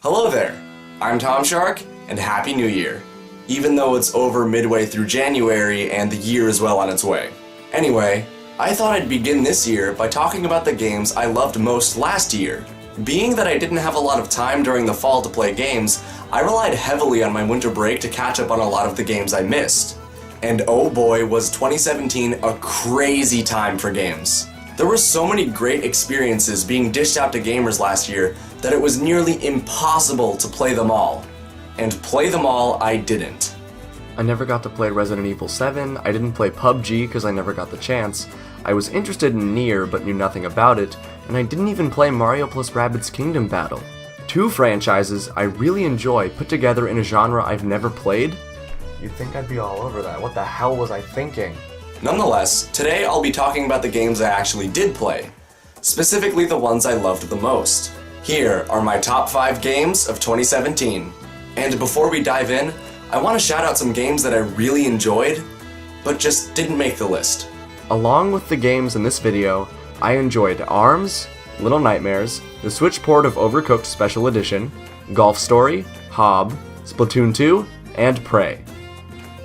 Hello there, I'm Tomshark, and Happy New Year, even though it's over midway through January and the year is well on its way. Anyway, I thought I'd begin this year by talking about the games I loved most last year. Being that I didn't have a lot of time during the fall to play games, I relied heavily on my winter break to catch up on a lot of the games I missed. And oh boy, was 2017 a crazy time for games. There were so many great experiences being dished out to gamers last year that it was nearly impossible to play them all. And play them all, I didn't. I never got to play Resident Evil 7, I didn't play PUBG because I never got the chance, I was interested in Nier but knew nothing about it, and I didn't even play Mario + Rabbids Kingdom Battle. Two franchises I really enjoy put together in a genre I've never played? You'd think I'd be all over that. What the hell was I thinking? Nonetheless, today I'll be talking about the games I actually did play, specifically the ones I loved the most. Here are my top 5 games of 2017. And before we dive in, I want to shout out some games that I really enjoyed, but just didn't make the list. Along with the games in this video, I enjoyed ARMS, Little Nightmares, the Switch port of Overcooked Special Edition, Golf Story, Hob, Splatoon 2, and Prey.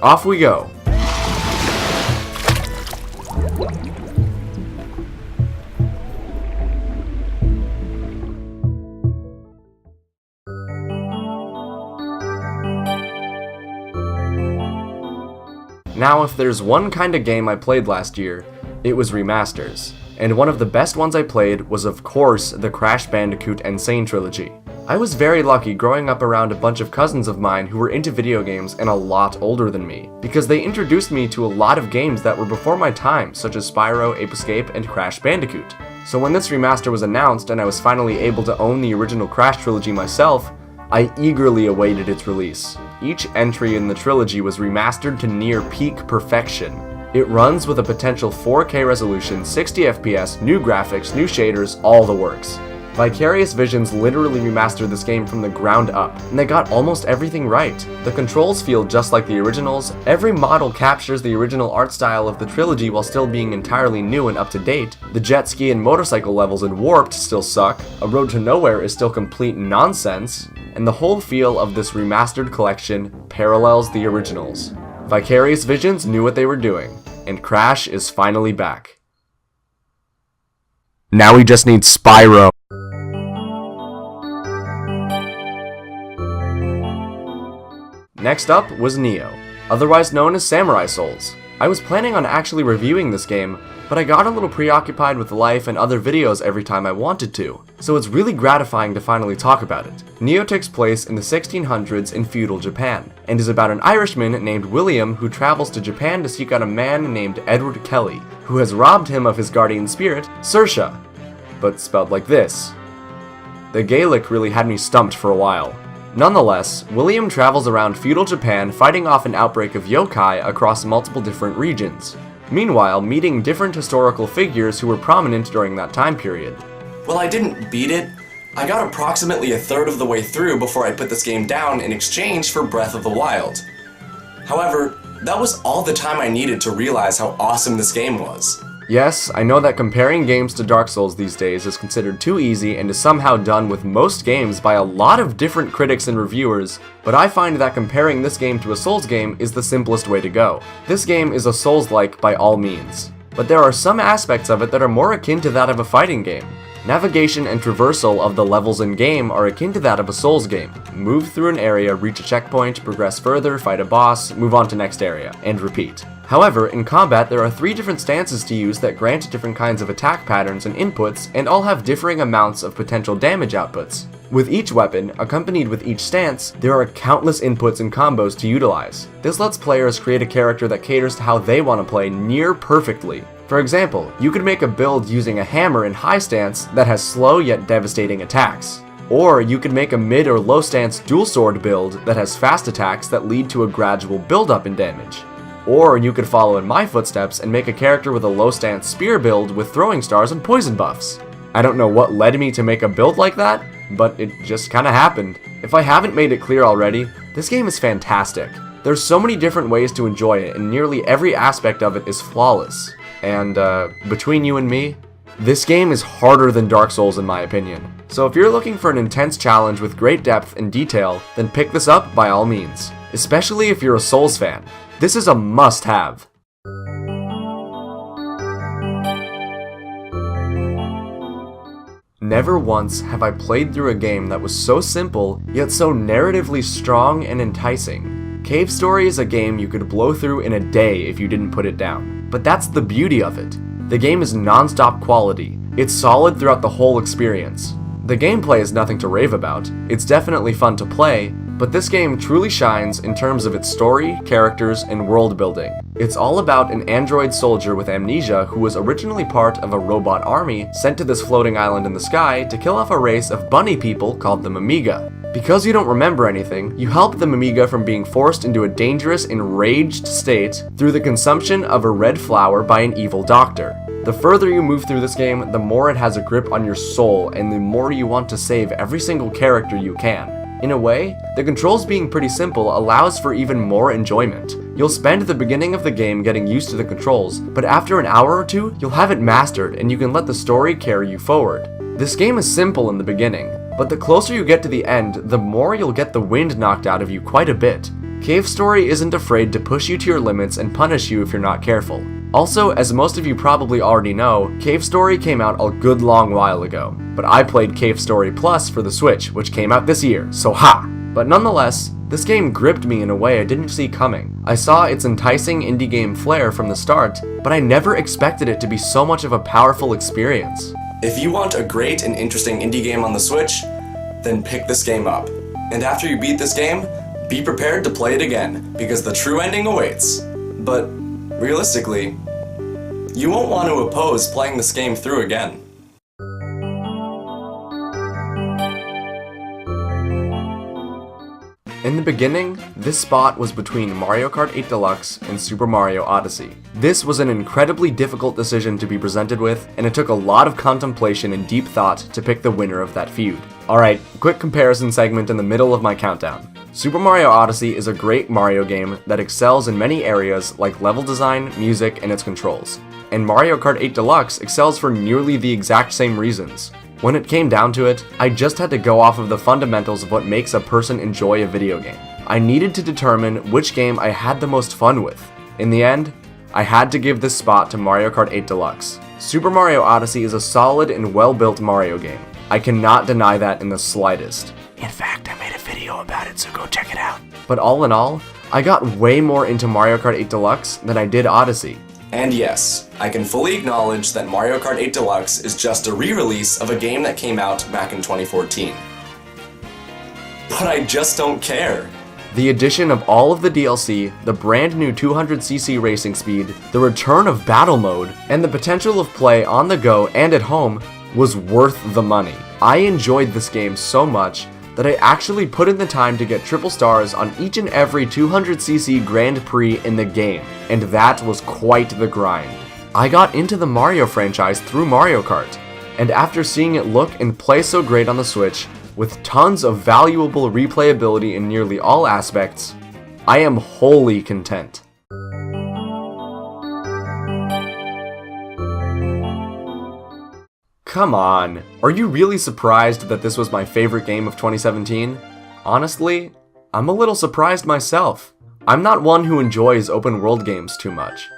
Off we go! Now, if there's one kind of game I played last year, it was remasters. And one of the best ones I played was, of course, the Crash Bandicoot N. Sane trilogy. I was very lucky growing up around a bunch of cousins of mine who were into video games and a lot older than me, because they introduced me to a lot of games that were before my time, such as Spyro, Ape Escape, and Crash Bandicoot. So when this remaster was announced and I was finally able to own the original Crash trilogy myself, I eagerly awaited its release. Each entry in the trilogy was remastered to near peak perfection. It runs with a potential 4K resolution, 60 FPS, new graphics, new shaders, all the works. Vicarious Visions literally remastered this game from the ground up, and they got almost everything right. The controls feel just like the originals, every model captures the original art style of the trilogy while still being entirely new and up to date, the jet ski and motorcycle levels in Warped still suck, A Road to Nowhere is still complete nonsense, and the whole feel of this remastered collection parallels the originals. Vicarious Visions knew what they were doing, and Crash is finally back. Now we just need Spyro. Next up was Neo, otherwise known as Samurai Souls. I was planning on actually reviewing this game, but I got a little preoccupied with life and other videos every time I wanted to, so it's really gratifying to finally talk about it. Neo takes place in the 1600s in feudal Japan, and is about an Irishman named William who travels to Japan to seek out a man named Edward Kelly, who has robbed him of his guardian spirit, Saoirse, but spelled like this. The Gaelic really had me stumped for a while. Nonetheless, William travels around feudal Japan fighting off an outbreak of yokai across multiple different regions. Meanwhile, meeting different historical figures who were prominent during that time period. Well, I didn't beat it. I got approximately a third of the way through before I put this game down in exchange for Breath of the Wild. However, that was all the time I needed to realize how awesome this game was. Yes, I know that comparing games to Dark Souls these days is considered too easy and is somehow done with most games by a lot of different critics and reviewers, but I find that comparing this game to a Souls game is the simplest way to go. This game is a Souls-like by all means, but there are some aspects of it that are more akin to that of a fighting game. Navigation and traversal of the levels in game are akin to that of a Souls game. Move through an area, reach a checkpoint, progress further, fight a boss, move on to next area, and repeat. However, in combat there are 3 different stances to use that grant different kinds of attack patterns and inputs, and all have differing amounts of potential damage outputs. With each weapon, accompanied with each stance, there are countless inputs and combos to utilize. This lets players create a character that caters to how they want to play near perfectly. For example, you could make a build using a hammer in high stance that has slow yet devastating attacks. Or you could make a mid or low stance dual sword build that has fast attacks that lead to a gradual build-up in damage. Or you could follow in my footsteps and make a character with a low stance spear build with throwing stars and poison buffs. I don't know what led me to make a build like that, but it just kinda happened. If I haven't made it clear already, this game is fantastic. There's so many different ways to enjoy it, and nearly every aspect of it is flawless. And between you and me, this game is harder than Dark Souls in my opinion. So if you're looking for an intense challenge with great depth and detail, then pick this up by all means. Especially if you're a Souls fan. This is a must-have. Never once have I played through a game that was so simple, yet so narratively strong and enticing. Cave Story is a game you could blow through in a day if you didn't put it down. But that's the beauty of it. The game is non-stop quality. It's solid throughout the whole experience. The gameplay is nothing to rave about. It's definitely fun to play, but this game truly shines in terms of its story, characters, and world building. It's all about an android soldier with amnesia who was originally part of a robot army sent to this floating island in the sky to kill off a race of bunny people called the Mamiga. Because you don't remember anything, you help the Mamiga from being forced into a dangerous, enraged state through the consumption of a red flower by an evil doctor. The further you move through this game, the more it has a grip on your soul and the more you want to save every single character you can. In a way, the controls being pretty simple allows for even more enjoyment. You'll spend the beginning of the game getting used to the controls, but after an hour or two, you'll have it mastered and you can let the story carry you forward. This game is simple in the beginning, but the closer you get to the end, the more you'll get the wind knocked out of you quite a bit. Cave Story isn't afraid to push you to your limits and punish you if you're not careful. Also, as most of you probably already know, Cave Story came out a good long while ago, but I played Cave Story Plus for the Switch, which came out this year, so ha! But nonetheless, this game gripped me in a way I didn't see coming. I saw its enticing indie game flair from the start, but I never expected it to be so much of a powerful experience. If you want a great and interesting indie game on the Switch, then pick this game up. And after you beat this game, be prepared to play it again, because the true ending awaits. But realistically, you won't want to oppose playing this game through again. In the beginning, this spot was between Mario Kart 8 Deluxe and Super Mario Odyssey. This was an incredibly difficult decision to be presented with, and it took a lot of contemplation and deep thought to pick the winner of that feud. Alright, quick comparison segment in the middle of my countdown. Super Mario Odyssey is a great Mario game that excels in many areas like level design, music, and its controls. And Mario Kart 8 Deluxe excels for nearly the exact same reasons. When it came down to it, I just had to go off of the fundamentals of what makes a person enjoy a video game. I needed to determine which game I had the most fun with. In the end, I had to give this spot to Mario Kart 8 Deluxe. Super Mario Odyssey is a solid and well-built Mario game. I cannot deny that in the slightest. In fact, I made a video about it, so go check it out. But all in all, I got way more into Mario Kart 8 Deluxe than I did Odyssey. And yes, I can fully acknowledge that Mario Kart 8 Deluxe is just a re-release of a game that came out back in 2014. But I just don't care. The addition of all of the DLC, the brand new 200cc racing speed, the return of battle mode, and the potential of play on the go and at home was worth the money. I enjoyed this game so much that I actually put in the time to get triple stars on each and every 200cc Grand Prix in the game, and that was quite the grind. I got into the Mario franchise through Mario Kart, and after seeing it look and play so great on the Switch, with tons of valuable replayability in nearly all aspects, I am wholly content. Come on, are you really surprised that this was my favorite game of 2017? Honestly, I'm a little surprised myself. I'm not one who enjoys open world games too much.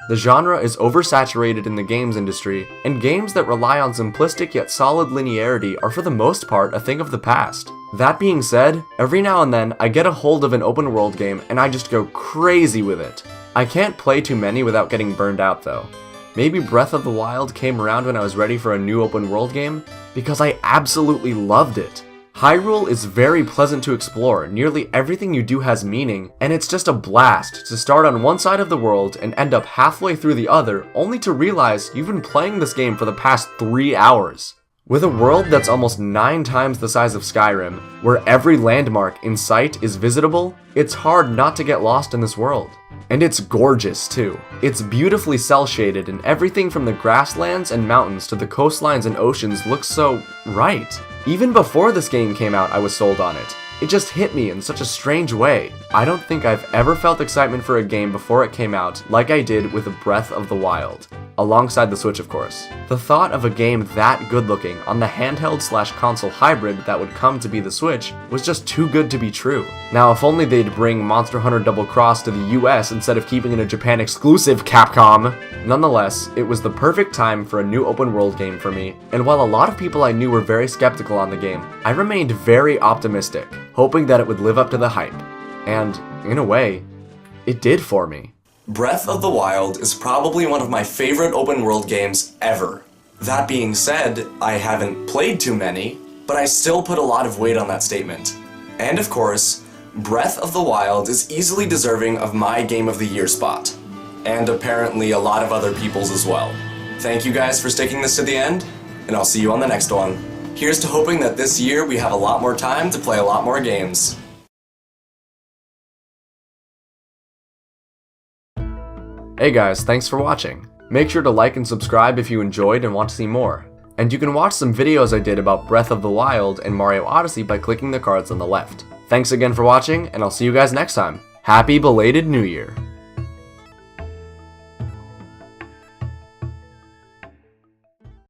The genre is oversaturated in the games industry, and games that rely on simplistic yet solid linearity are for the most part a thing of the past. That being said, every now and then I get a hold of an open world game and I just go crazy with it. I can't play too many without getting burned out though. Maybe Breath of the Wild came around when I was ready for a new open world game, because I absolutely loved it. Hyrule is very pleasant to explore, nearly everything you do has meaning, and it's just a blast to start on one side of the world and end up halfway through the other, only to realize you've been playing this game for the past 3 hours. With a world that's almost 9 times the size of Skyrim, where every landmark in sight is visitable, it's hard not to get lost in this world. And it's gorgeous too. It's beautifully cel-shaded, and everything from the grasslands and mountains to the coastlines and oceans looks so right. Even before this game came out, I was sold on it. It just hit me in such a strange way. I don't think I've ever felt excitement for a game before it came out like I did with Breath of the Wild. alongside the Switch of course. The thought of a game that good looking on the handheld/console hybrid that would come to be the Switch was just too good to be true. Now if only they'd bring Monster Hunter Double Cross to the US instead of keeping it a Japan exclusive, Capcom! Nonetheless, it was the perfect time for a new open world game for me, and while a lot of people I knew were very skeptical on the game, I remained very optimistic, hoping that it would live up to the hype. And, in a way, it did for me. Breath of the Wild is probably one of my favorite open world games ever. That being said, I haven't played too many, but I still put a lot of weight on that statement. And of course, Breath of the Wild is easily deserving of my Game of the Year spot. And apparently a lot of other people's as well. Thank you guys for sticking this to the end, and I'll see you on the next one. Here's to hoping that this year we have a lot more time to play a lot more games. Hey guys, thanks for watching. Make sure to like and subscribe if you enjoyed and want to see more. And you can watch some videos I did about Breath of the Wild and Mario Odyssey by clicking the cards on the left. Thanks again for watching, and I'll see you guys next time. Happy belated New Year!